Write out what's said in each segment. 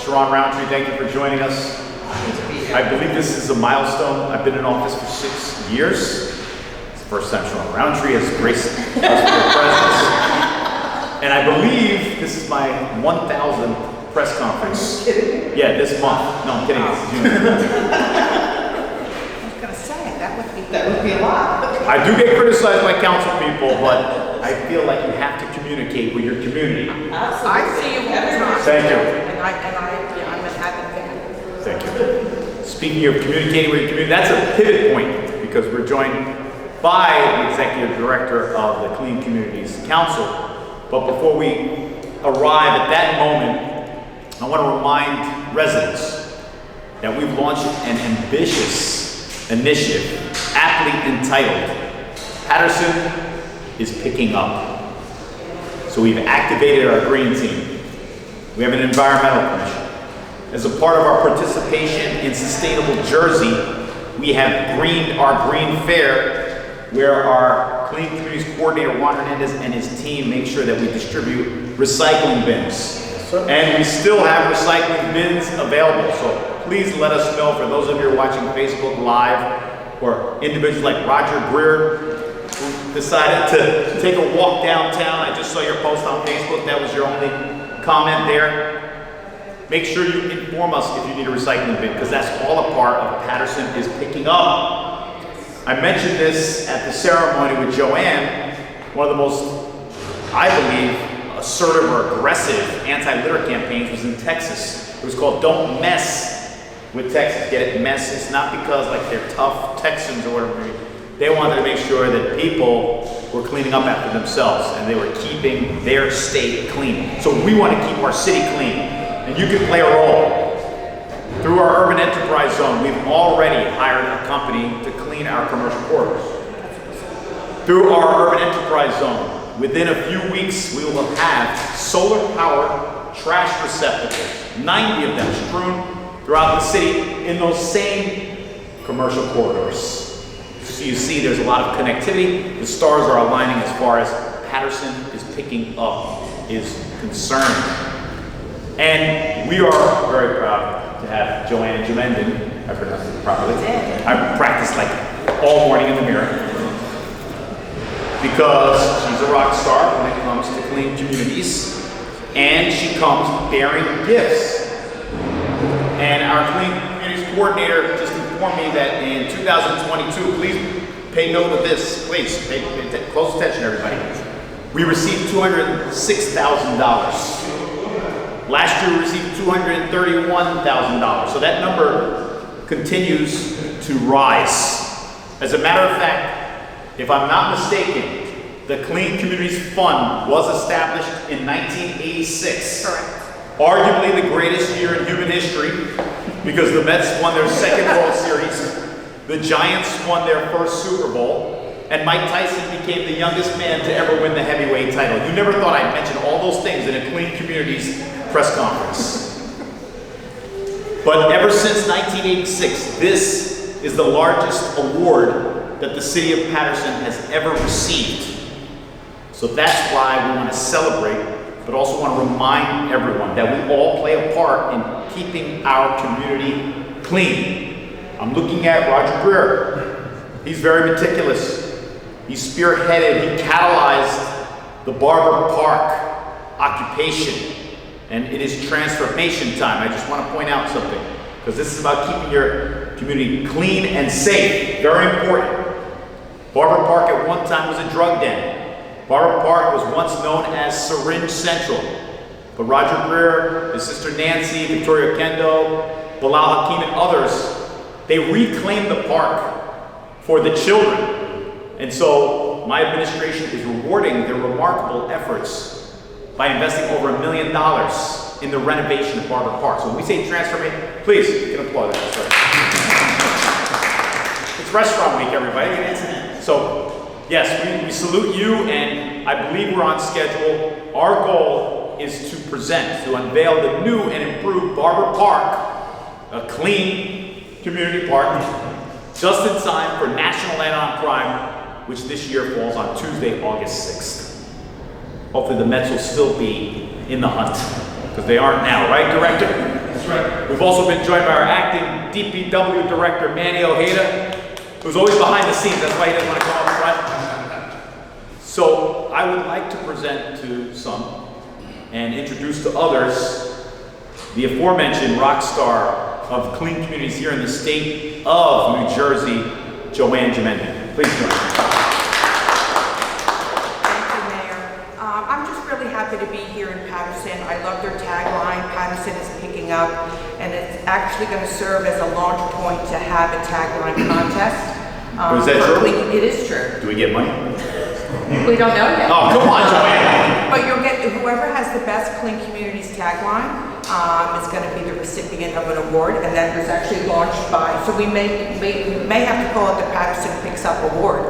Sharon Roundtree, thank you for joining us. I believe this is a milestone. I've been in office for 6 years. It's the first time Sharon Roundtree has graced us with her presence. And I believe this is my 1,000th press conference. Yeah, this month. No, I'm kidding. It's June. I was going to say, that would be a lot. I do get criticized by council people, but I feel like you have to communicate with your community. I see you all the time. Thank you. And I'm an advocate. Thank you. Speaking of communicating with your community, that's a pivot point because we're joined by the Executive Director of the Clean Communities Council. But before we arrive at that moment, I want to remind residents that we've launched an ambitious initiative aptly entitled Paterson is Picking Up. So we've activated our green team. We have an environmental commission. As a part of our participation in Sustainable Jersey, we have greened our Green Fair, where our Clean Communities Coordinator, Juan Hernandez, and his team make sure that we distribute recycling bins. And we still have recycling bins available, so please let us know, for those of you who are watching Facebook Live, or individuals like Roger Greer, who decided to take a walk downtown. I just saw your post on Facebook, that was your only comment there. Make sure you inform us if you need a recycling bin, because that's all a part of Paterson is Picking Up. I mentioned this at the ceremony with JoAnn. One of the most, I believe, assertive or aggressive anti-litter campaigns was in Texas. It was called Don't Mess with Texas. Get it? Mess. It's not because like they're tough Texans or whatever. They wanted to make sure that people were cleaning up after themselves and they were keeping their state clean. So we want to keep our city clean. And you can play a role. Through our urban enterprise zone, we've already hired a company to clean our commercial corridors. Through our urban enterprise zone, within a few weeks, we will have solar-powered trash receptacles, 90 of them strewn throughout the city in those same commercial corridors. So you see there's a lot of connectivity. The stars are aligning as far as Paterson is Picking Up is concerned. And we are very proud to have JoAnn Gemennden, I pronounced it properly. I practiced like all morning in the mirror because she's a rock star when it comes to clean communities, and she comes bearing gifts. And our Clean Communities Coordinator just informed me that in 2022, please pay note of this, please, pay close attention everybody. We received $206,000. Last year we received $231,000. So that number continues to rise. As a matter of fact, if I'm not mistaken, the Clean Communities Fund was established in 1986. Correct. Arguably the greatest year in human history because the Mets won their second World Series, the Giants won their first Super Bowl, and Mike Tyson became the youngest man to ever win the heavyweight title. You never thought I'd mention all those things in a Clean Communities press conference. But ever since 1986, this is the largest award that the city of Paterson has ever received. So that's why we want to celebrate, but also want to remind everyone that we all play a part in keeping our community clean. I'm looking at Roger Greer. He's very meticulous. He spearheaded, he catalyzed the Barber Park occupation. And it is transformation time. I just want to point out something, because this is about keeping your community clean and safe. Very important. Barber Park at one time was a drug den. Barber Park was once known as Syringe Central. But Roger Greer, his sister Nancy, Victoria Kendo, Bilal Hakim, and others, they reclaimed the park for the children. And so my administration is rewarding their remarkable efforts by investing over $1 million in the renovation of Barber Park. So when we say transformation, please, you can applaud that. It's restaurant week, everybody. So yes, we salute you, and I believe we're on schedule. Our goal is to present, to unveil the new and improved Barber Park, a clean community park, just in time for National Night on Crime, which this year falls on Tuesday, August 6th. Hopefully the Mets will still be in the hunt, because they aren't now, right, Director? That's right. We've also been joined by our acting DPW director, Manny Ojeda, who's always behind the scenes. That's why he doesn't want to come up front. So I would like to present to some and introduce to others the aforementioned rock star of clean communities here in the state of New Jersey, JoAnn Gemennden. Please join me. Thank you, Mayor. I'm just really happy to be here in Paterson. I love their tagline, Paterson is picking up, and it's actually going to serve as a launch point to have a tagline contest. Is that true? It is true. Do we get money? We don't know yet. Oh, come on, JoAnn. But you'll get, whoever has the best Clean Communities tagline is going to be the recipient of an award, and that was actually launched by, so we may have to call it the Paterson Picks Up Award.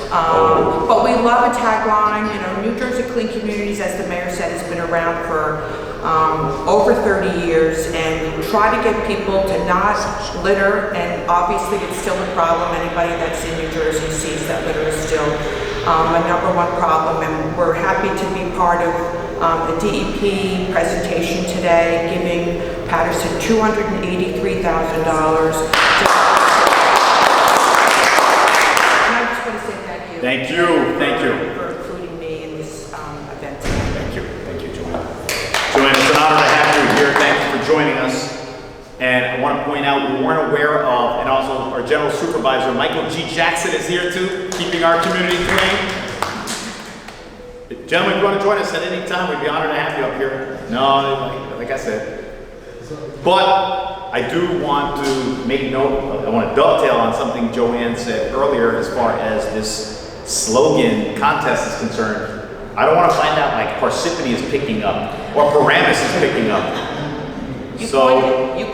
But we love a tagline. You know, New Jersey Clean Communities, as the mayor said, has been around for over 30 years, and we try to get people to not litter, and obviously it's still a problem. Anybody that's in New Jersey sees that litter is still a #1 problem, and we're happy to be part of the DEP presentation today, giving Paterson $283,000. And I just want to say thank you. Thank you, thank you. For including me in this event. Thank you, JoAnn. JoAnn, it's an honor to have you here. Thank you for joining us. And I want to point out, we weren't aware of, and also our General Supervisor, Michael G. Jackson is here too, keeping our community clean. Gentlemen, if you want to join us at any time, we'd be honored to have you up here. No, like I said. But I do want to make note, I want to dovetail on something JoAnn said earlier as far as this slogan contest is concerned. I don't want to find out like Parsippany is picking up or Paramus is picking up. You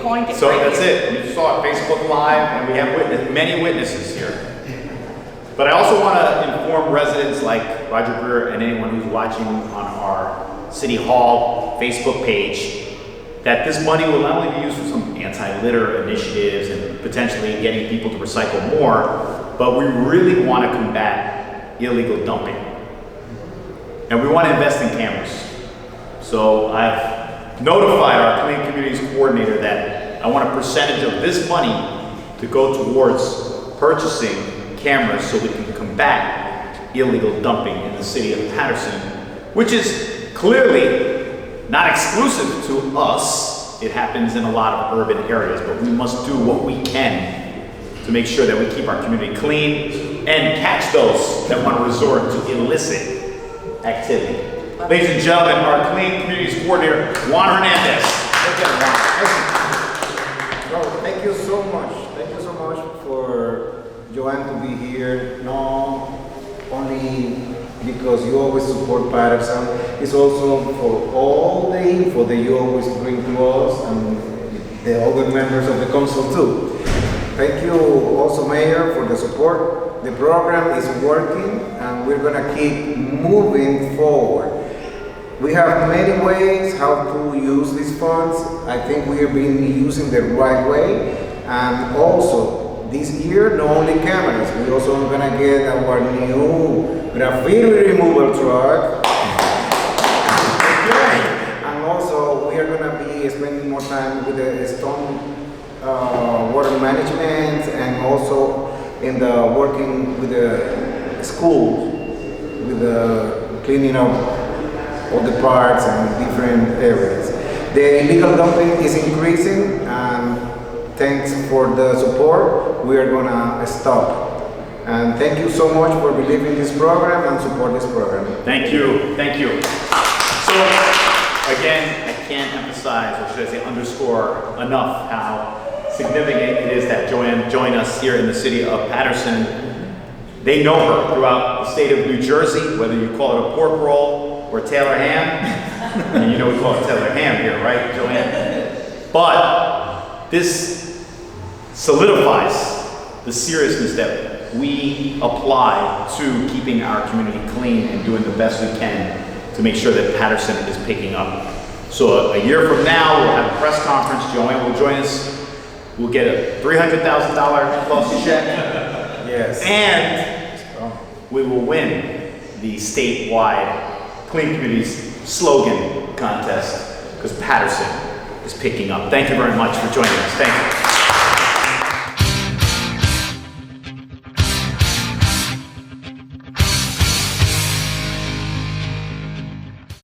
coined it. So right that's here. it. You saw it Facebook Live, and we have many witnesses here. But I also want to inform residents like Roger Greer and anyone who's watching on our City Hall Facebook page that this money will not only be used for some anti-litter initiatives and potentially getting people to recycle more, but we really want to combat illegal dumping. And we want to invest in cameras. So I've notified our Clean Communities Coordinator that I want a percentage of this money to go towards purchasing cameras so we can combat illegal dumping in the city of Paterson, which is clearly not exclusive to us. It happens in a lot of urban areas, but we must do what we can to make sure that we keep our community clean and catch those that want to resort to illicit activity. Ladies and gentlemen, our Clean Communities Coordinator, Juan Hernandez. Well, thank you so much. Thank you so much for JoAnn to be here. Not only because you always support Paterson, it's also for all the info that you always bring to us and the other members of the council too. Thank you also, Mayor, for the support. The program is working and we're going to keep moving forward. We have many ways how to use these funds. I think we are being using the right way. And also, this year, not only cameras, we also are gonna get our new graffiti removal truck. And also, we are gonna be spending more time with the storm water management and also in the working with the schools, with the cleaning up all the parks and different areas. The illegal dumping is increasing, and thanks for the support, we are gonna stop. And thank you so much for believing this program and support this program. Thank you, thank you. So, again, I can't emphasize, or should I say underscore enough how significant it is that JoAnn joined us here in the city of Paterson. They know her throughout the state of New Jersey, whether you call it a pork roll or Taylor ham. And you know we call it Taylor ham here, right, JoAnn? But this solidifies the seriousness that we apply to keeping our community clean and doing the best we can to make sure that Paterson is picking up. So a year from now, we'll have a press conference. JoAnn will join us. We'll get a $300,000 plus check. Yes. And we will win the statewide Clean Communities slogan contest because Paterson is picking up. Thank you very much for joining us. Thank you.